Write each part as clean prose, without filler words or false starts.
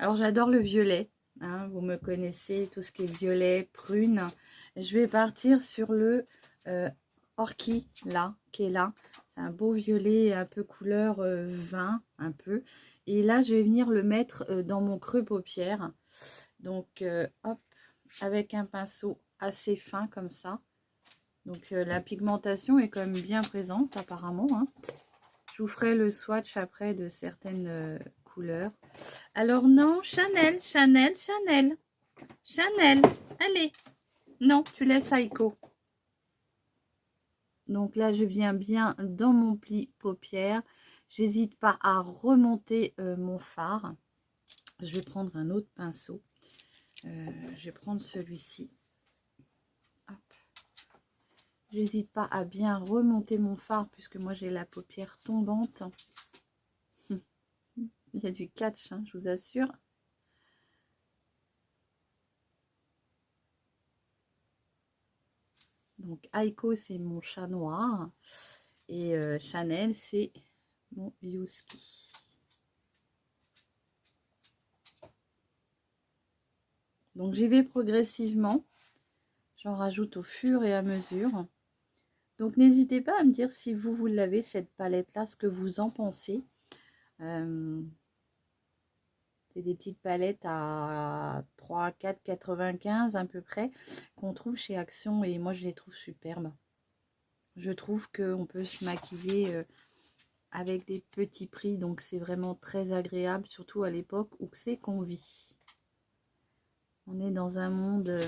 Alors j'adore le violet, hein, vous me connaissez, tout ce qui est violet, prune. Je vais partir sur le orchis, là, qui est là. C'est un beau violet, un peu couleur vin, un peu. Et là, je vais venir le mettre dans mon creux paupière. Donc, hop, avec un pinceau assez fin comme ça. Donc, la pigmentation est quand même bien présente, apparemment, hein. Je vous ferai le swatch après de certaines couleurs. Alors non, Chanel, Chanel, Chanel. Chanel, allez. Non, tu laisses Aiko. Donc là, je viens bien dans mon pli paupière. J'hésite pas à remonter mon fard. Je vais prendre un autre pinceau. Je vais prendre celui-ci. J'hésite pas à bien remonter mon fard puisque moi j'ai la paupière tombante. Il y a du catch, hein, je vous assure. Donc Aiko, c'est mon chat noir. Et Chanel, c'est mon Yuski. Donc j'y vais progressivement. J'en rajoute au fur et à mesure. Donc n'hésitez pas à me dire si vous l'avez, cette palette-là, ce que vous en pensez. C'est des petites palettes à 3, 4, 95 à peu près, qu'on trouve chez Action. Et moi, je les trouve superbes. Je trouve qu'on peut se maquiller avec des petits prix. Donc c'est vraiment très agréable, surtout à l'époque où c'est qu'on vit. On est dans un monde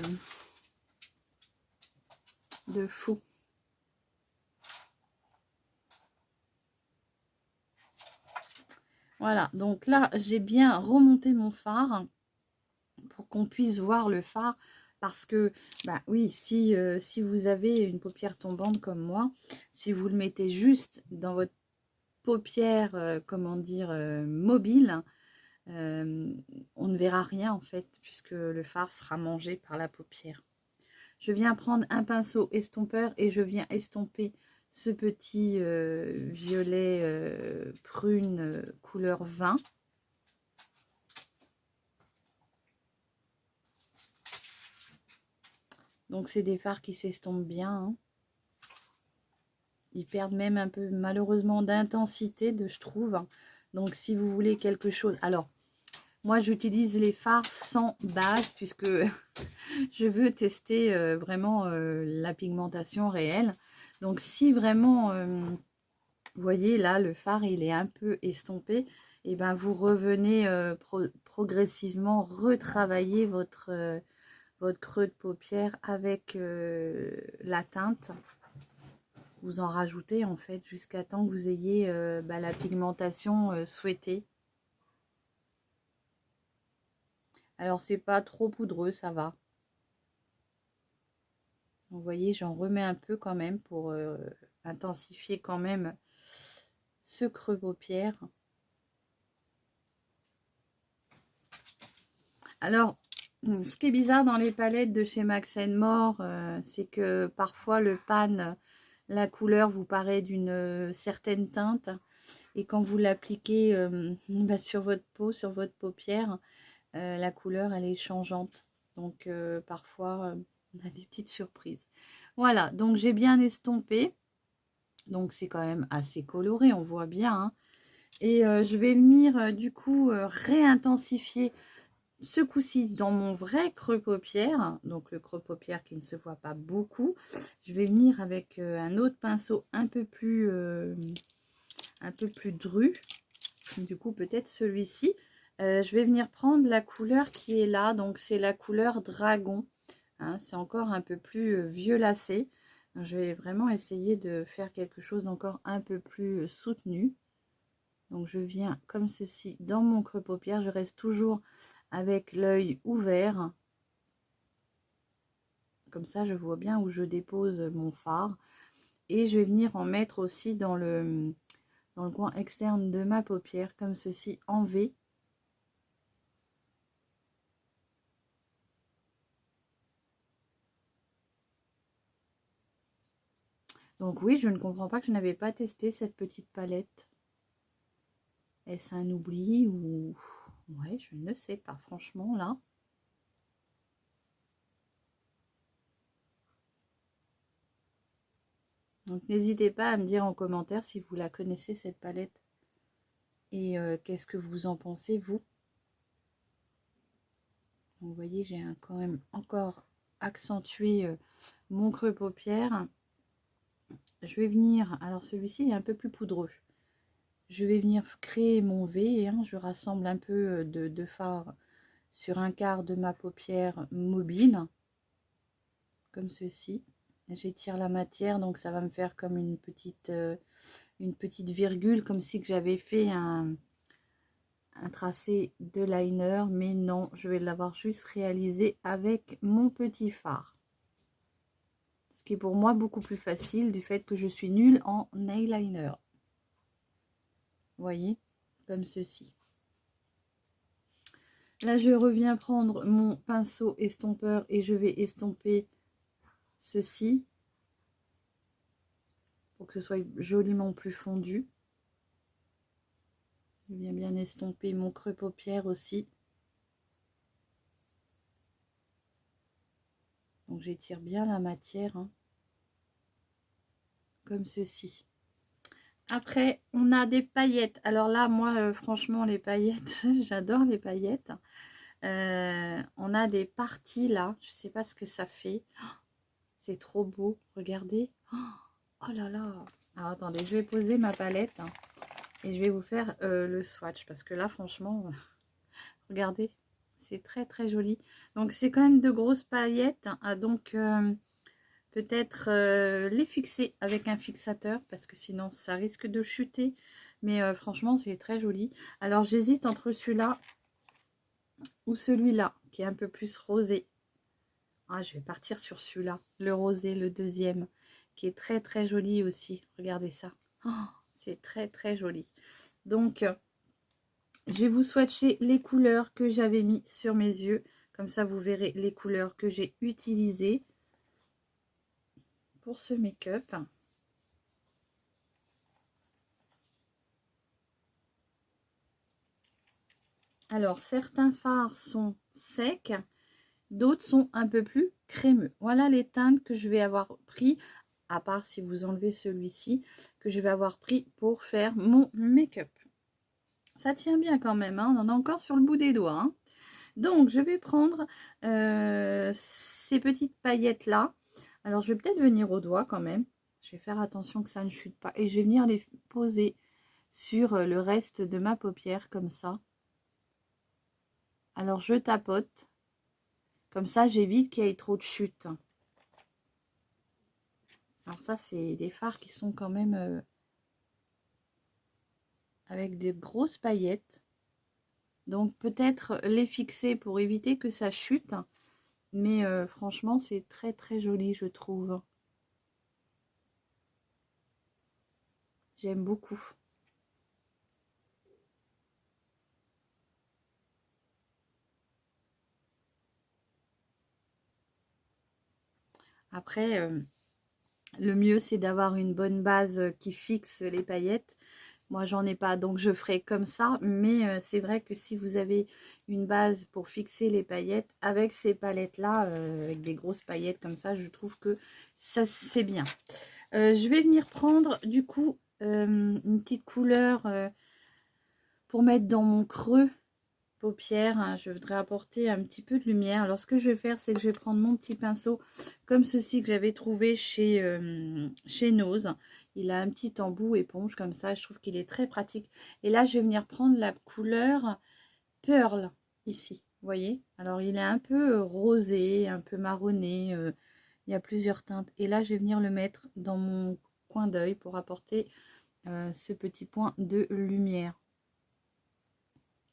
de fou. Voilà, donc là, j'ai bien remonté mon fard pour qu'on puisse voir le fard. Parce que, bah oui, si vous avez une paupière tombante comme moi, si vous le mettez juste dans votre paupière, comment dire, mobile, on ne verra rien en fait, puisque le fard sera mangé par la paupière. Je viens prendre un pinceau estompeur et je viens estomper ce petit violet prune couleur vin. Donc c'est des fards qui s'estompent bien, hein. Ils perdent même un peu malheureusement d'intensité, je trouve. Donc si vous voulez quelque chose... Alors, moi j'utilise les fards sans base puisque je veux tester vraiment la pigmentation réelle. Donc si vraiment... vous voyez là, le fard, il est un peu estompé. Et ben vous revenez progressivement retravailler votre creux de paupière avec la teinte. Vous en rajoutez en fait jusqu'à temps que vous ayez la pigmentation souhaitée. Alors c'est pas trop poudreux, ça va. Vous voyez, j'en remets un peu quand même pour intensifier quand même ce creux paupière. Alors, ce qui est bizarre dans les palettes de chez Max More, c'est que parfois le pan, la couleur vous paraît d'une certaine teinte. Et quand vous l'appliquez sur votre peau, sur votre paupière, la couleur, elle est changeante. Donc, parfois, on a des petites surprises. Voilà, donc j'ai bien estompé. Donc, c'est quand même assez coloré, on voit bien, hein. Et je vais venir, du coup, réintensifier ce coup-ci dans mon vrai creux paupière, donc le creux paupière qui ne se voit pas beaucoup. Je vais venir avec un autre pinceau un peu plus dru, du coup peut-être celui-ci. Je vais venir prendre la couleur qui est là, donc c'est la couleur dragon, hein, c'est encore un peu plus violacé. Je vais vraiment essayer de faire quelque chose d'encore un peu plus soutenu. Donc je viens comme ceci dans mon creux paupière, je reste toujours avec l'œil ouvert. Comme ça, je vois bien où je dépose mon fard. Et je vais venir en mettre aussi dans le coin externe de ma paupière, comme ceci, en V. Donc oui, je ne comprends pas que je n'avais pas testé cette petite palette. Est-ce un oubli ou... Ouais, je ne sais pas, franchement, là. Donc, n'hésitez pas à me dire en commentaire si vous la connaissez, cette palette. Et qu'est-ce que vous en pensez, vous? Vous voyez, j'ai quand même encore accentué mon creux paupière. Je vais venir, alors celui-ci est un peu plus poudreux. Je vais venir créer mon V, hein, je rassemble un peu de fard sur un quart de ma paupière mobile, comme ceci. J'étire la matière, donc ça va me faire comme une petite virgule, comme si j'avais fait un tracé de liner, mais non, je vais l'avoir juste réalisé avec mon petit fard. Ce qui est pour moi beaucoup plus facile du fait que je suis nulle en eyeliner. Vous voyez, comme ceci. Là, je reviens prendre mon pinceau estompeur et je vais estomper ceci pour que ce soit joliment plus fondu. Je viens bien estomper mon creux paupière aussi. Donc, j'étire bien la matière, hein, comme ceci. Après, on a des paillettes. Alors là, moi, franchement, les paillettes, j'adore les paillettes. On a des parties là. Je ne sais pas ce que ça fait. Oh, c'est trop beau. Regardez. Oh là là. Alors, attendez, je vais poser ma palette, hein, et je vais vous faire le swatch. Parce que là, franchement, regardez. C'est très, très joli. Donc, c'est quand même de grosses paillettes. Hein, donc... peut-être les fixer avec un fixateur parce que sinon ça risque de chuter, mais franchement c'est très joli. Alors j'hésite entre celui-là ou celui-là qui est un peu plus rosé. Ah, je vais partir sur celui-là, le rosé, le deuxième, qui est très très joli aussi. Regardez ça, oh, c'est très très joli. Donc je vais vous swatcher les couleurs que j'avais mis sur mes yeux, comme ça vous verrez les couleurs que j'ai utilisées pour ce make-up. Alors, certains fards sont secs, d'autres sont un peu plus crémeux. Voilà les teintes que je vais avoir pris, à part si vous enlevez celui-ci, que je vais avoir pris pour faire mon make-up. Ça tient bien quand même, hein, on en a encore sur le bout des doigts. Hein. Donc, je vais prendre ces petites paillettes-là. Alors, je vais peut-être venir au doigt quand même. Je vais faire attention que ça ne chute pas. Et je vais venir les poser sur le reste de ma paupière, comme ça. Alors, je tapote. Comme ça, j'évite qu'il y ait trop de chute. Alors ça, c'est des fards qui sont quand même avec des grosses paillettes. Donc, peut-être les fixer pour éviter que ça chute. Mais franchement, c'est très, très joli, je trouve. J'aime beaucoup. Après, le mieux, c'est d'avoir une bonne base qui fixe les paillettes. Moi, j'en ai pas, donc je ferai comme ça. Mais c'est vrai que si vous avez une base pour fixer les paillettes, avec ces palettes-là, avec des grosses paillettes comme ça, je trouve que ça, c'est bien. Je vais venir prendre, du coup, une petite couleur pour mettre dans mon creux paupière. Hein. Je voudrais apporter un petit peu de lumière. Alors, ce que je vais faire, c'est que je vais prendre mon petit pinceau comme ceci que j'avais trouvé chez Nose. Il a un petit embout éponge comme ça. Je trouve qu'il est très pratique. Et là, je vais venir prendre la couleur Pearl ici. Vous voyez? Alors, il est un peu rosé, un peu marronné. Il y a plusieurs teintes. Et là, je vais venir le mettre dans mon coin d'œil pour apporter ce petit point de lumière.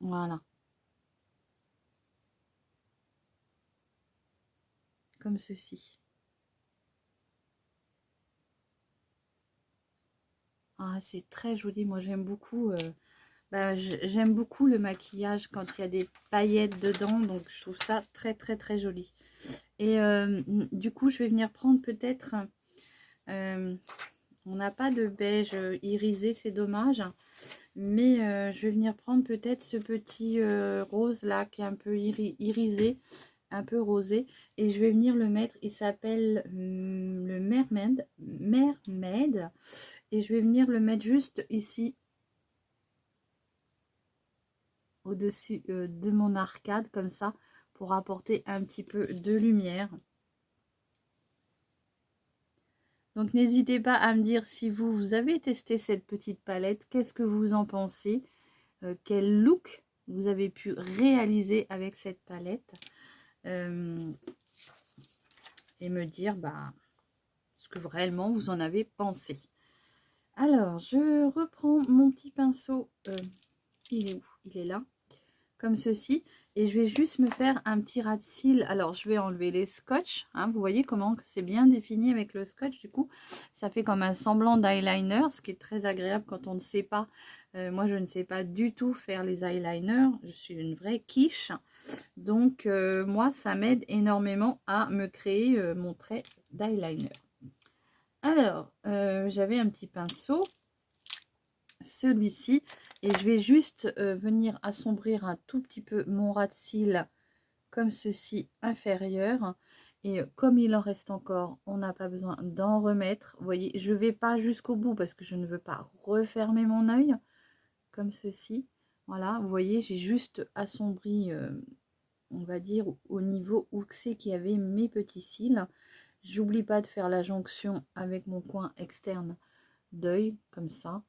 Voilà. Comme ceci. Ah, c'est très joli. Moi, j'aime beaucoup. J'aime beaucoup le maquillage quand il y a des paillettes dedans. Donc, je trouve ça très, très, très joli. Et du coup, je vais venir prendre peut-être... on n'a pas de beige irisé, c'est dommage. Mais je vais venir prendre peut-être ce petit rose là qui est un peu irisé, un peu rosé. Et je vais venir le mettre, il s'appelle le Mermaid. Et je vais venir le mettre juste ici, au-dessus de mon arcade, comme ça, pour apporter un petit peu de lumière. Donc n'hésitez pas à me dire si vous avez testé cette petite palette, qu'est-ce que vous en pensez, quel look vous avez pu réaliser avec cette palette, et me dire ce que réellement vous en avez pensé. Alors, je reprends mon petit pinceau, il est où? Il est là, comme ceci, et je vais juste me faire un petit ras de cils. Alors, je vais enlever les scotch, hein, vous voyez comment c'est bien défini avec le scotch, du coup, ça fait comme un semblant d'eyeliner, ce qui est très agréable quand on ne sait pas. Moi, je ne sais pas du tout faire les eyeliners, je suis une vraie quiche, donc moi, ça m'aide énormément à me créer mon trait d'eyeliner. Alors, j'avais un petit pinceau, celui-ci, et je vais juste venir assombrir un tout petit peu mon ras de cils comme ceci inférieur. Et comme il en reste encore, on n'a pas besoin d'en remettre. Vous voyez, je ne vais pas jusqu'au bout parce que je ne veux pas refermer mon œil comme ceci. Voilà, vous voyez, j'ai juste assombri, on va dire, au niveau où c'est qu'il y avait mes petits cils. J'oublie pas de faire la jonction avec mon coin externe d'œil, comme ça.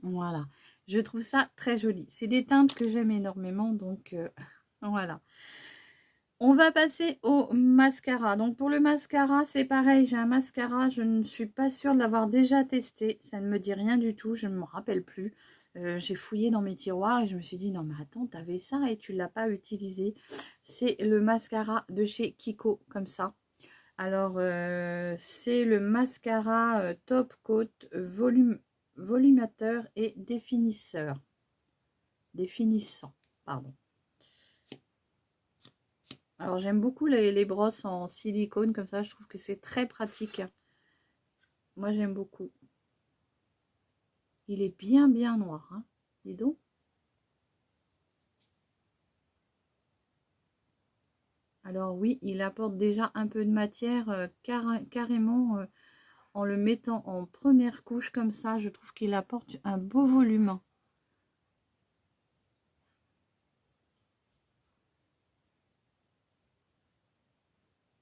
Voilà, je trouve ça très joli. C'est des teintes que j'aime énormément, donc voilà. On va passer au mascara. Donc pour le mascara, c'est pareil. J'ai un mascara, je ne suis pas sûre de l'avoir déjà testé. Ça ne me dit rien du tout, je ne me rappelle plus. J'ai fouillé dans mes tiroirs et je me suis dit, non mais attends, t'avais ça et tu ne l'as pas utilisé. C'est le mascara de chez Kiko, comme ça. Alors, c'est le mascara Top Coat volumateur et définisseur. Définissant, pardon. Alors, j'aime beaucoup les brosses en silicone, comme ça, je trouve que c'est très pratique. Moi, j'aime beaucoup. Il est bien, bien noir, hein. Dis donc. Alors oui, il apporte déjà un peu de matière, carrément, en le mettant en première couche, comme ça, je trouve qu'il apporte un beau volume.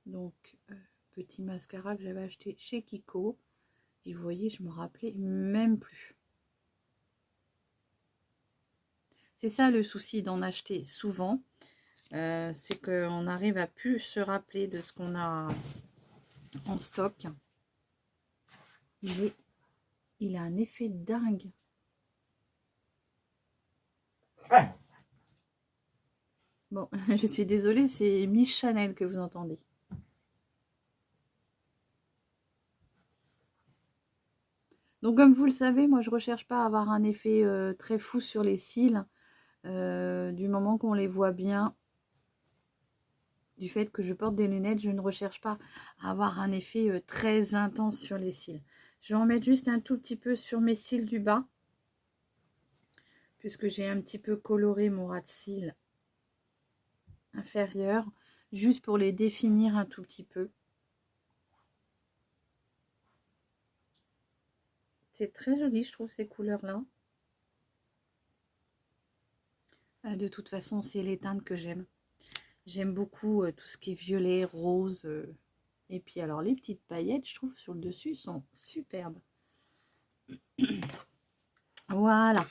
Donc, petit mascara que j'avais acheté chez Kiko. Et vous voyez, je me rappelais même plus. C'est ça le souci d'en acheter souvent. C'est qu'on arrive à plus se rappeler de ce qu'on a en stock. Il a un effet dingue. Bon, je suis désolée, c'est Miss Chanel que vous entendez. Donc comme vous le savez, moi je recherche pas à avoir un effet très fou sur les cils. Du moment qu'on les voit bien, du fait que je porte des lunettes, je ne recherche pas à avoir un effet très intense sur les cils. Je vais en mettre juste un tout petit peu sur mes cils du bas, puisque j'ai un petit peu coloré mon ras de cils inférieur, juste pour les définir un tout petit peu. C'est très joli, je trouve, ces couleurs-là. De toute façon, c'est les teintes que j'aime. J'aime beaucoup tout ce qui est violet, rose. Et puis alors, les petites paillettes, je trouve, sur le dessus, sont superbes. Voilà.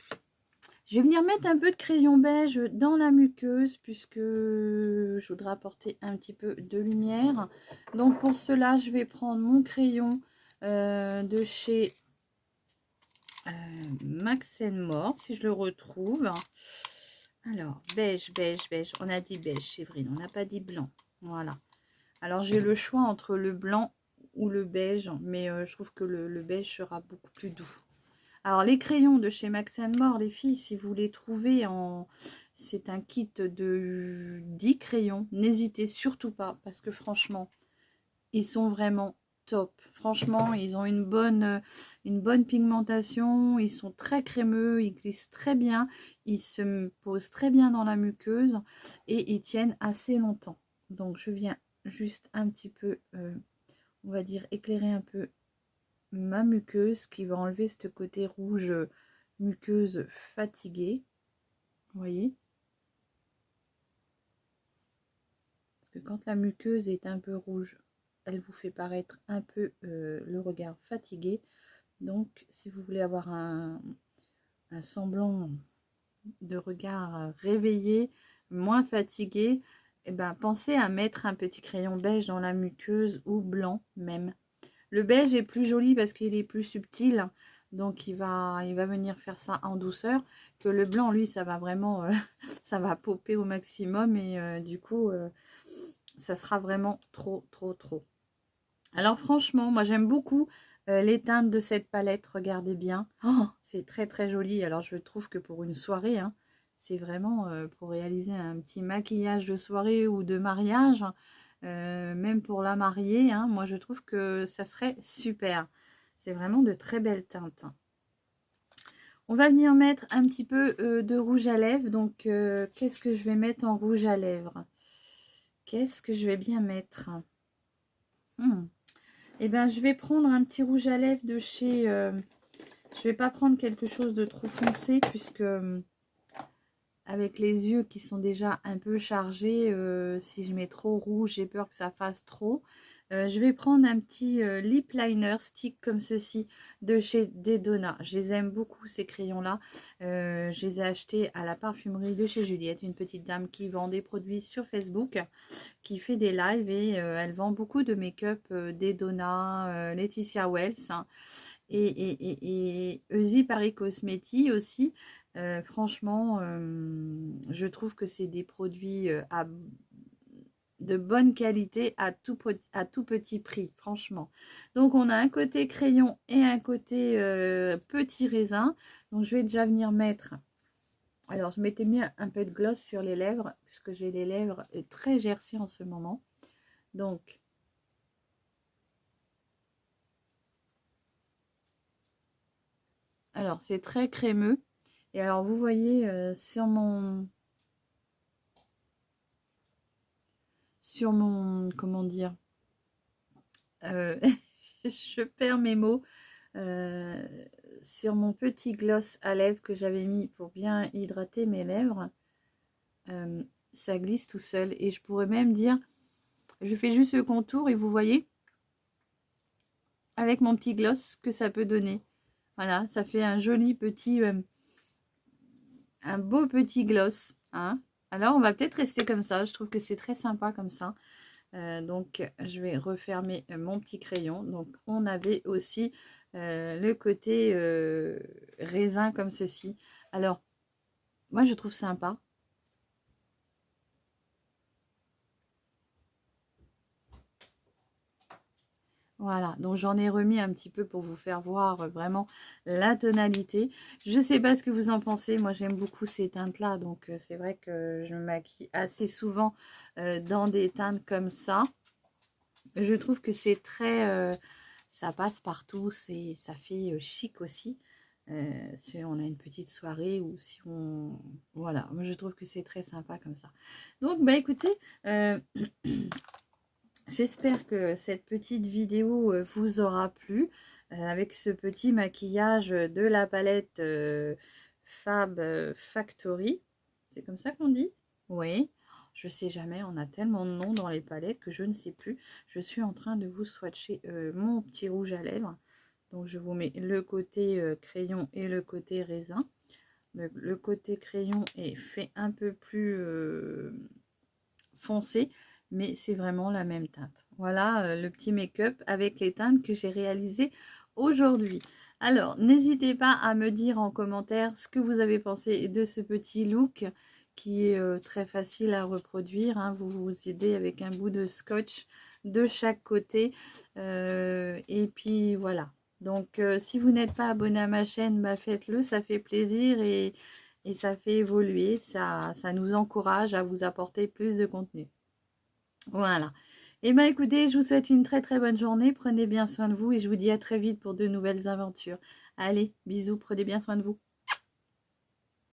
Je vais venir mettre un peu de crayon beige dans la muqueuse, puisque je voudrais apporter un petit peu de lumière. Donc pour cela, je vais prendre mon crayon de chez Max More, si je le retrouve. Alors, beige, beige, beige. On a dit beige, Séverine, on n'a pas dit blanc. Voilà. Alors, j'ai le choix entre le blanc ou le beige, mais je trouve que le beige sera beaucoup plus doux. Alors, les crayons de chez Max More, les filles, si vous les trouvez en... C'est un kit de 10 crayons. N'hésitez surtout pas, parce que franchement, ils sont vraiment top. Franchement, ils ont une bonne pigmentation. Ils sont très crémeux, ils glissent très bien. Ils se posent très bien dans la muqueuse et ils tiennent assez longtemps. Donc, je viens juste un petit peu, on va dire, éclairer un peu ma muqueuse qui va enlever ce côté rouge muqueuse fatiguée. Vous voyez? Parce que quand la muqueuse est un peu rouge, elle vous fait paraître un peu le regard fatigué. Donc, si vous voulez avoir un semblant de regard réveillé, moins fatigué, eh ben, pensez à mettre un petit crayon beige dans la muqueuse ou blanc même. Le beige est plus joli parce qu'il est plus subtil. Donc, il va venir faire ça en douceur. Que le blanc, lui, ça va vraiment, ça va popper au maximum. Et du coup, ça sera vraiment trop, trop, trop. Alors franchement, moi j'aime beaucoup les teintes de cette palette, regardez bien. Oh, c'est très très joli. Alors je trouve que pour une soirée, hein, c'est vraiment pour réaliser un petit maquillage de soirée ou de mariage, même pour la mariée, hein, moi je trouve que ça serait super. C'est vraiment de très belles teintes. On va venir mettre un petit peu de rouge à lèvres. Donc qu'est-ce que je vais mettre en rouge à lèvres? Qu'est-ce que je vais bien mettre? Eh bien, je vais prendre un petit rouge à lèvres de chez... je vais pas prendre quelque chose de trop foncé puisque avec les yeux qui sont déjà un peu chargés, si je mets trop rouge, j'ai peur que ça fasse trop. Je vais prendre un petit lip liner stick comme ceci de chez Dedona. Je les aime beaucoup ces crayons-là. Je les ai achetés à la parfumerie de chez Juliette, une petite dame qui vend des produits sur Facebook, qui fait des lives et elle vend beaucoup de make-up Dedona, Laetitia Wells hein, et Easy Paris Cosmetics aussi. Franchement, je trouve que c'est des produits de bonne qualité à tout petit prix, franchement. Donc, on a un côté crayon et un côté petit raisin. Donc, je vais déjà venir mettre... Alors, je m'étais mis un peu de gloss sur les lèvres, puisque j'ai les lèvres très gercées en ce moment. Donc, alors, c'est très crémeux. Et alors, vous voyez, sur mon, comment dire, je perds mes mots, sur mon petit gloss à lèvres que j'avais mis pour bien hydrater mes lèvres, ça glisse tout seul. Et je pourrais même dire, je fais juste le contour et vous voyez, avec mon petit gloss, que ça peut donner. Voilà, ça fait un joli petit, un beau petit gloss, hein. Alors, on va peut-être rester comme ça. Je trouve que c'est très sympa comme ça. Donc, je vais refermer mon petit crayon. Donc, on avait aussi le côté raisin comme ceci. Alors, moi, je trouve sympa. Voilà, donc j'en ai remis un petit peu pour vous faire voir vraiment la tonalité. Je ne sais pas ce que vous en pensez, moi j'aime beaucoup ces teintes-là, donc c'est vrai que je me maquille assez souvent dans des teintes comme ça. Je trouve que c'est très... ça passe partout, ça fait chic aussi. Si on a une petite soirée ou si on... Voilà, moi je trouve que c'est très sympa comme ça. Donc, bah écoutez... j'espère que cette petite vidéo vous aura plu avec ce petit maquillage de la palette Fab Factory. C'est comme ça qu'on dit? Oui, je sais jamais, on a tellement de noms dans les palettes que je ne sais plus. Je suis en train de vous swatcher mon petit rouge à lèvres. Donc je vous mets le côté crayon et le côté raisin. Le côté crayon est fait un peu plus foncé, mais c'est vraiment la même teinte. Voilà le petit make-up avec les teintes que j'ai réalisées aujourd'hui. Alors, n'hésitez pas à me dire en commentaire ce que vous avez pensé de ce petit look qui est très facile à reproduire. Hein. Vous vous aidez avec un bout de scotch de chaque côté. Et puis voilà. Donc, si vous n'êtes pas abonné à ma chaîne, bah, faites-le, ça fait plaisir et ça fait évoluer, ça nous encourage à vous apporter plus de contenu. Voilà. Eh bien, écoutez, je vous souhaite une très très bonne journée. Prenez bien soin de vous et je vous dis à très vite pour de nouvelles aventures. Allez, bisous, prenez bien soin de vous.